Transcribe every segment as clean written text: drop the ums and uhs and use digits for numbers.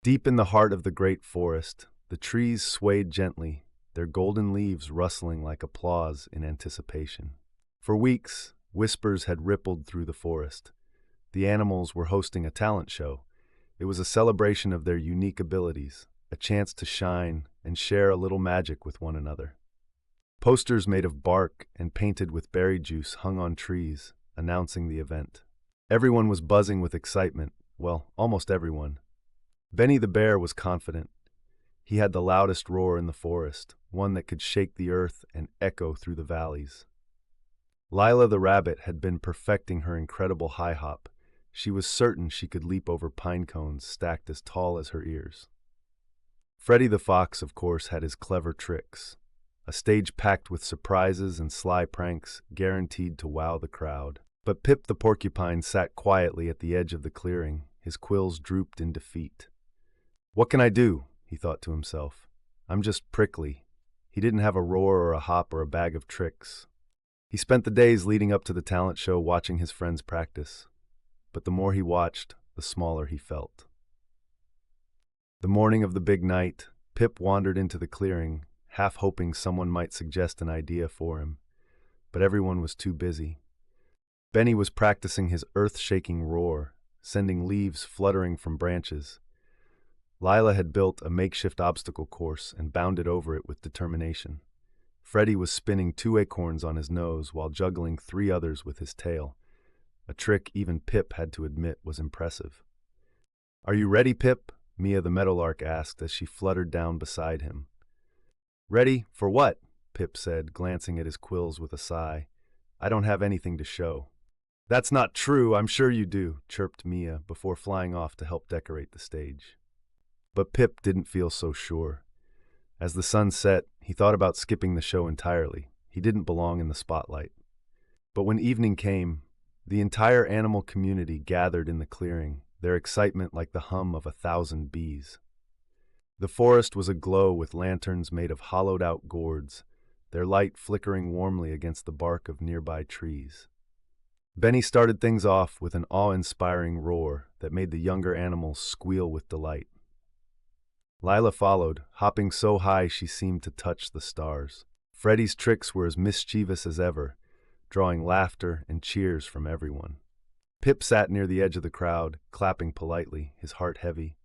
Deep in the heart of the great forest, the trees swayed gently, their golden leaves rustling like applause in anticipation. For weeks, whispers had rippled through the forest. The animals were hosting a talent show. It was a celebration of their unique abilities, a chance to shine and share a little magic with one another. Posters made of bark and painted with berry juice hung on trees, announcing the event. Everyone was buzzing with excitement, well, almost everyone. Benny the bear was confident. He had the loudest roar in the forest, one that could shake the earth and echo through the valleys. Lila the rabbit had been perfecting her incredible high hop. She was certain she could leap over pine cones stacked as tall as her ears. Freddie the fox, of course, had his clever tricks. A stage packed with surprises and sly pranks, guaranteed to wow the crowd. But Pip the porcupine sat quietly at the edge of the clearing, his quills drooped in defeat. "What can I do?" he thought to himself. "I'm just prickly." He didn't have a roar or a hop or a bag of tricks. He spent the days leading up to the talent show watching his friends practice. But the more he watched, the smaller he felt. The morning of the big night, Pip wandered into the clearing, half hoping someone might suggest an idea for him. But everyone was too busy. Benny was practicing his earth-shaking roar, sending leaves fluttering from branches. Lila had built a makeshift obstacle course and bounded over it with determination. Freddie was spinning 2 acorns on his nose while juggling 3 others with his tail, a trick even Pip had to admit was impressive. "Are you ready, Pip?" Mia the meadowlark asked as she fluttered down beside him. "Ready? For what?" Pip said, glancing at his quills with a sigh. "I don't have anything to show." "That's not true, I'm sure you do," chirped Mia before flying off to help decorate the stage. But Pip didn't feel so sure. As the sun set, he thought about skipping the show entirely. He didn't belong in the spotlight. But when evening came, the entire animal community gathered in the clearing, their excitement like the hum of 1,000 bees. The forest was aglow with lanterns made of hollowed-out gourds, their light flickering warmly against the bark of nearby trees. Benny started things off with an awe-inspiring roar that made the younger animals squeal with delight. Lila followed, hopping so high she seemed to touch the stars. Freddie's tricks were as mischievous as ever, drawing laughter and cheers from everyone. Pip sat near the edge of the crowd, clapping politely, his heart heavy.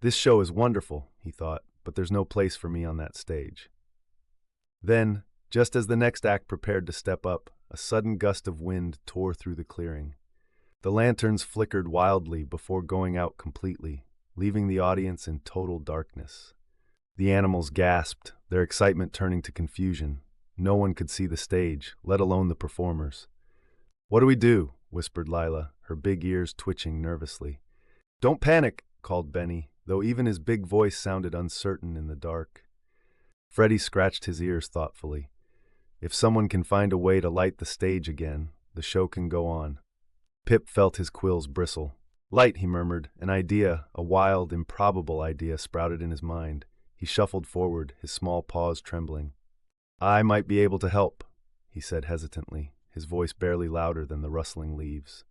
"This show is wonderful," he thought, "but there's no place for me on that stage." Then, just as the next act prepared to step up, a sudden gust of wind tore through the clearing. The lanterns flickered wildly before going out completely, leaving the audience in total darkness. The animals gasped, their excitement turning to confusion. No one could see the stage, let alone the performers. "What do we do?" whispered Lila, her big ears twitching nervously. "Don't panic," called Benny, though even his big voice sounded uncertain in the dark. Freddie scratched his ears thoughtfully. "If someone can find a way to light the stage again, the show can go on." Pip felt his quills bristle. "Light," he murmured. An idea, a wild, improbable idea, sprouted in his mind. He shuffled forward, his small paws trembling. "I might be able to help," he said hesitantly, his voice barely louder than the rustling leaves.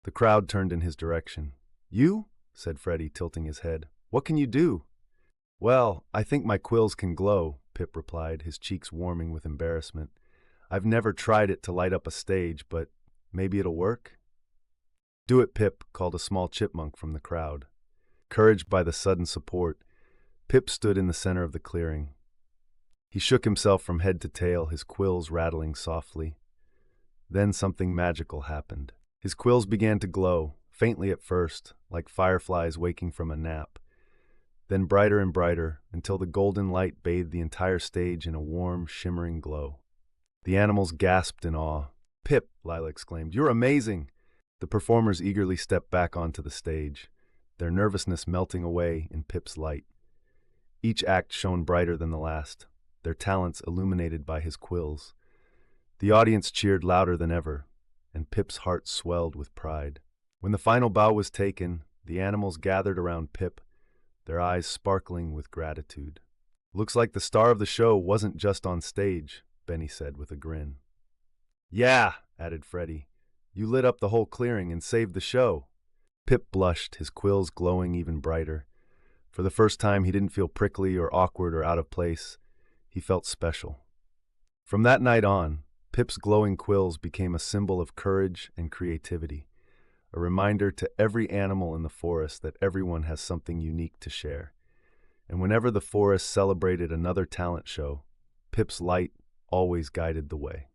The crowd turned in his direction. "You?" said Freddie, tilting his head. "What can you do?" "Well, I think my quills can glow," Pip replied, his cheeks warming with embarrassment. "I've never tried it to light up a stage, but maybe it'll work?" "Do it, Pip," called a small chipmunk from the crowd. Encouraged by the sudden support, Pip stood in the center of the clearing. He shook himself from head to tail, his quills rattling softly. Then something magical happened. His quills began to glow, faintly at first, like fireflies waking from a nap. Then brighter and brighter, until the golden light bathed the entire stage in a warm, shimmering glow. The animals gasped in awe. "Pip," Lila exclaimed, "you're amazing!" The performers eagerly stepped back onto the stage, their nervousness melting away in Pip's light. Each act shone brighter than the last, their talents illuminated by his quills. The audience cheered louder than ever, and Pip's heart swelled with pride. When the final bow was taken, the animals gathered around Pip, their eyes sparkling with gratitude. "Looks like the star of the show wasn't just on stage," Benny said with a grin. "Yeah," added Freddie. "You lit up the whole clearing and saved the show." Pip blushed, his quills glowing even brighter. For the first time, he didn't feel prickly or awkward or out of place. He felt special. From that night on, Pip's glowing quills became a symbol of courage and creativity, a reminder to every animal in the forest that everyone has something unique to share. And whenever the forest celebrated another talent show, Pip's light always guided the way.